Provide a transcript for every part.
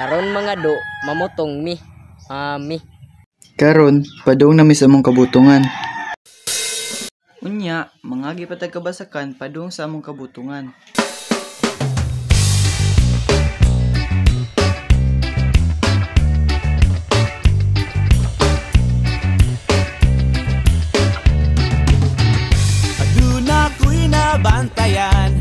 Karon mga do, mamutong mi. Mi. Karon, padung na mi sa among kabutungan. Unya, mangagi patag kabasakan padung sa among kabutungan. Aduna ko'y nabantayan,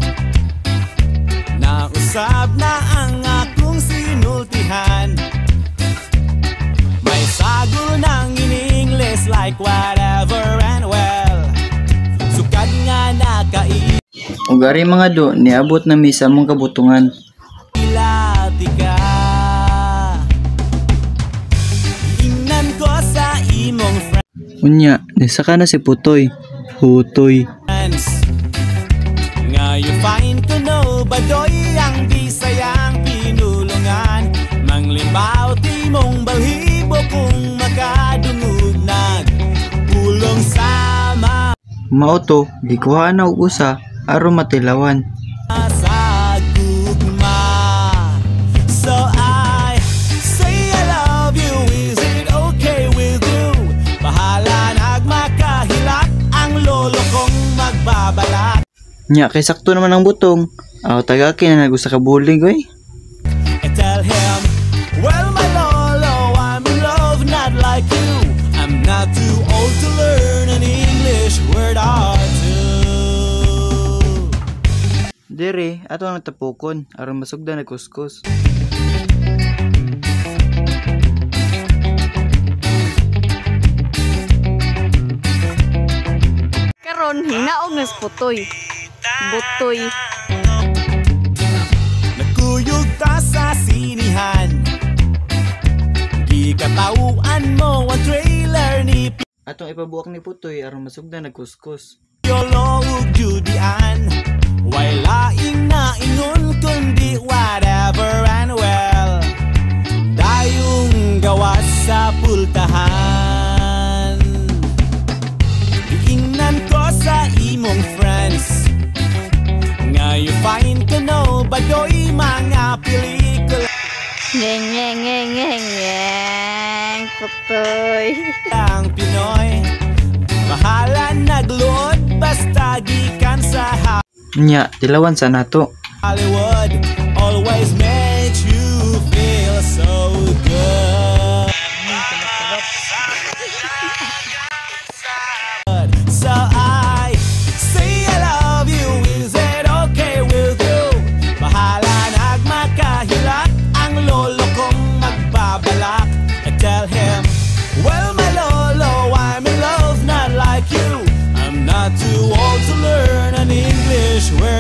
nausab na ang akong sinultihan. May sagol ng in-English like whatever and well. Sukad nga nakaila Ugari mga do, niabot na mi sa among kabutungan. ka. Ingnan ko sa imong Unya, nisaka na si Putoy. Hutoy. friends. Ngayon find ko no badoy ang Bisayang pinulungan. Manglimbaw ti mong balhibo kung makadungog nagpulong sama. Mauto, gikuha na og usa aron matilawan. Sa gugma. So I say I love you, is it okay with you? Bahala nagmakahilak ang lolo kong magbabalat. Nya, kay sakto naman ang butong. Aw tagaki na nagusa ka bulig oy. I tell him, well my lolo, I'm in love not like you. I'm not too old to learn an English word or two. Dire, ato ang tapukon aron masugdan na kuskus. Karon hinaog nas putoy. Butoy. Nagkuyog ta sa sinihan, gikatauan mo ang trailer ni Atong ipabuak ni Putoy aron masugdan na kuskus. Piolo ug Judian. Way laing na ingon kundi whatever and well. Dayong gawas sa pultahan. Giingnan ko sa imong friends. Ngayon find ko no badoy mga pelikula Ngeng ngeng ngeng ngeng ngeng. Putoy. ang Pinoy. Bahala nagluod basta gikan sa Nya, tilawan sa nato. Hollywood always makes you feel so good. So I say I love you, is it okay with you? Bahala nagmakahilak ang lolo kong magbabalak. I tell him, well my lolo, I'm in love not like you. I'm not too old to learn an English word